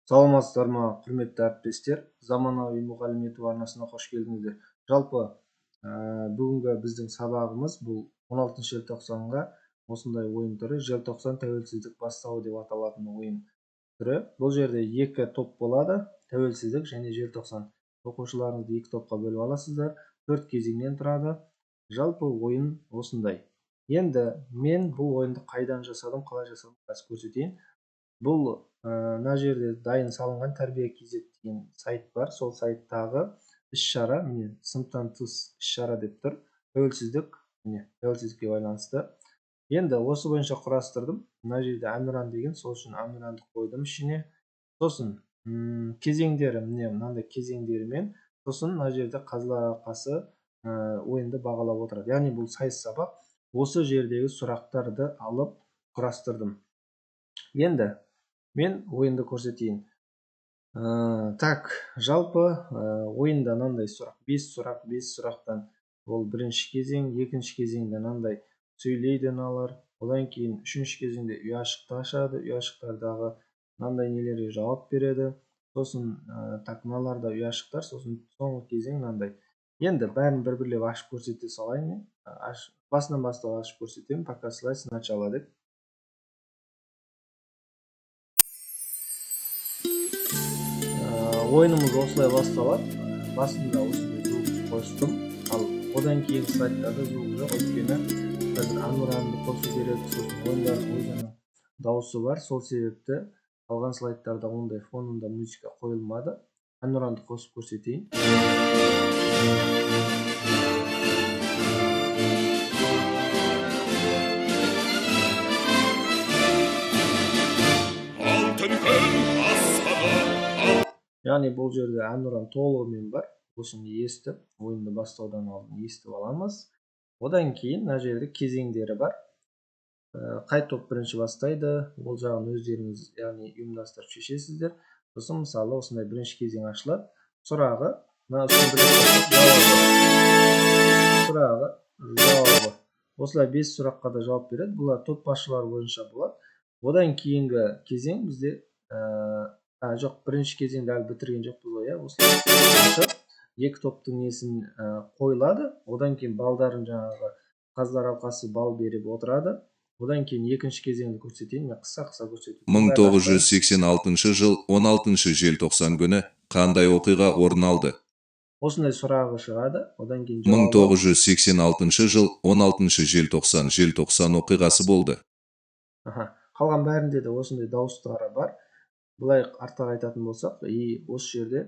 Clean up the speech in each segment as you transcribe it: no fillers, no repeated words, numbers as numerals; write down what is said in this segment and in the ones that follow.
Саламатсыздар ма, құрметті әріптестер. Заманауи мұғалім ету арнасына қош келдіңіздер. Жалпы бүгінгі біздің сабағымыз бұл 16 желтоқсанға осындай ойын түрі, желтоқсан тәуелсіздік бастауы деп аталатын ойын түрі. Бұл жерде екі топ болады, тәуелсіздік және желтоқсан. Оқушыларыңызды екі топқа бөліп аласыздар, 4 кезеңнен тұрады. Жалпы ойын осындай. Енді мен бұл ойынды қайдан жасадым, қалай жасадым, қазір көрсетейін. Бұл мына жерде дайын салынған тәрбие KZ деген сайт бар. Сол сайттағы іс-шара, міне сыныптан тыс іс-шара деп тұр. Тәуелсіздік, міне тәуелсіздікке байланысты. Енді осы бойынша құрастырдым. Мына жерде әнұран деген, сол үшін әнұранды қойдым ішіне. Сосын кезеңдері, міне мынандай кезеңдерімен, сосын мына жерде қазылар алқасы ойынды бағалап отырады. Яғни бұл сайыс сабақ осы жердегі сұрақтарды алып құрастырдым. Енді мен ойынды көрсетейін. Жалпы ойында мынандай сұрақ, 5 сұрақ, 5 сұрақтан ол бірінші кезең, екінші кезеңде мынандай сөйлейді мыналар. Одан кейін үшінші кезеңде ұяшықты ашады, ұяшықтардағы мынандай нелерге жауап береді. Сосын мыналарда ұяшықтар, сосын соңғы кезең мынандай. Енді бәрін бір-бірлеп ашып көрсете салайын. Басынан бастап ашып көрсетемін. Пока слайд сначала деп. Ойынымыз осылай басталады. Басында осындай звук қостым, ал одан кейін слайдтарда звук жоқ, өйткені қазір әнұранды қосу керек, сосын ойындардың өзінің дауысы бар. Сол себепті қалған слайдтарда ондай фонында музыка қойылмады. Әнұранды қосып көрсетейін. Яғни бұл жерде әнұран толығымен бар. Осыны естіп, ойынды бастаудан алдын естіп аламыз. Одан кейін мына жерде кезеңдері бар. Қай топ бірінші бастайды, ол жағын өздеріңіз яғни ұйымдастырып шешесіздер. Сосын мысалы осындай бірінші кезең ашылады. Сұрағы, жауабы. Осылай 5 сұраққа да жауап береді. Бұлар топ басшылары бойынша болады. Одан кейінгі кезең бізде жоқ, бірінші кезеңді әлі бітірген жоқпыз ғой, осылай ашып, екі топтың несін қойылады. Одан кейін балдарын жаңағы қазылар алқасы бал беріп отырады. Одан кейін екінші кезеңді көрсетейін, мен қысқа көрсетейін. 1986 жыл 16 желтоқсан күні қандай оқиға орын алды? Осындай сұрағы шығады. Одан кейін 1986 жыл 16 желтоқсан оқиғасы болды. Қалған бәрінде де осындай дауыстары бар. Бұлай артқа айтатын болсақ, осы жерде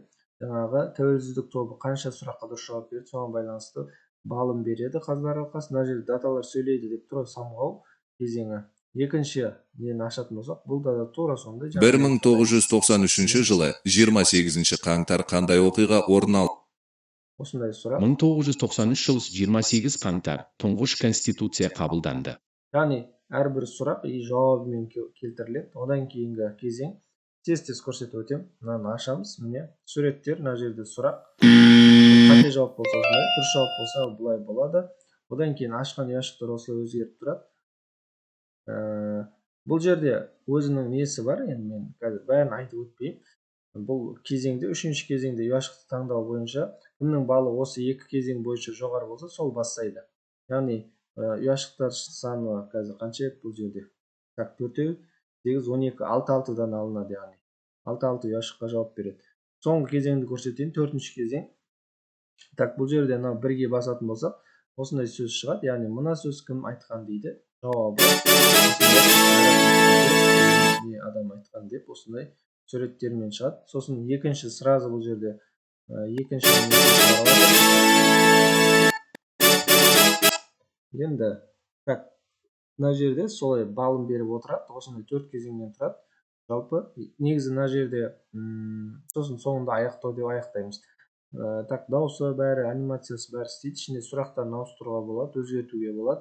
жаңағы тәуелсіздік тобы қанша сұраққа дұрыс жауап береді, соған байланысты балын береді қазылар алқасы. Мына жерде даталар сөйлейді деп тұр, самғау кезеңі. Екінші нені ашатын болсақ, бұл да тура сондай. 1993 жылы 28 қаңтар қандай оқиға орын алды? Осындай сұрақ. 1993 жыл 28 қаңтар тұңғыш конституция қабылданды. Яғни әрбір сұрақ жауабымен келтіріледі. Одан кейінгі кезең тез көрсетіп өтем. Мынаны ашамыз. Міне суреттер, мына жерде сұрақ. Қате жауап болса осылай, дұрыс жауап болса бұлай болады. Одан кейін ашқан ұяшықтар осылай өзгеріп тұрады. Бұл жерде өзінің несі бар. Енді мен қазір бәрін айтып өтпеймін. Бұл кезеңде, үшінші кезеңде ұяшықты таңдау бойынша кімнің балы осы екі кезең бойынша жоғары болса, сол бастайды. Яғни ұяшықтар саны қазір қанша еді бұл жерде? 4, 8, 12, 6-6-дан алынады, яғни 6-6 ұяшыққа жауап береді. Соңғы кезеңді көрсетейін, төртінші кезең. Бұл жерде бірге басатын болсақ, осындай сөз шығады. Яғни мына сөз кім айтқан дейді, жауабы адам айтқан деп осындай суреттермен шығады. Сосын екінші сразу бұл жерде екінші енді мына жерде солай балын беріп отырады. Осындай 4 кезеңнен тұрады. Жалпы негізі мына жерде сосын соңында аяқтау деп аяқтаймыз. Дауысы бәрі, анимациясы бәрі істейді. Ішінде сұрақтарын ауыстыруға болады, өзгертуге болады.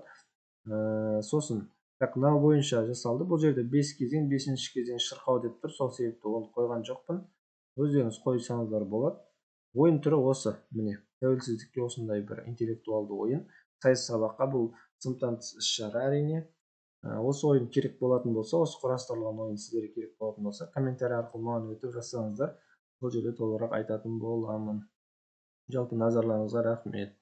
Сосын мынау бойынша жасалды. Бұл жерде 5 кезең, 5-ші кезең шырқау деп тұр. Сол себепті оны қойған жоқпын. Өздеріңіз қойсаңыздар болады. Ойын түрі осы. Міне, тәуелсіздікке осындай бір интеллектуалды ойын. Сайыс сабаққа бұл сыныптан тыс іс-шара әрине. Осы ойын керек болатын болса, осы құрастырылған ойын сіздерге керек болатын болса, комментарий арқылы маған өтіп жазсаңыздар, бұл жерде толығырақ айтатын боламын. Жалпы назарларыңызға рахмет.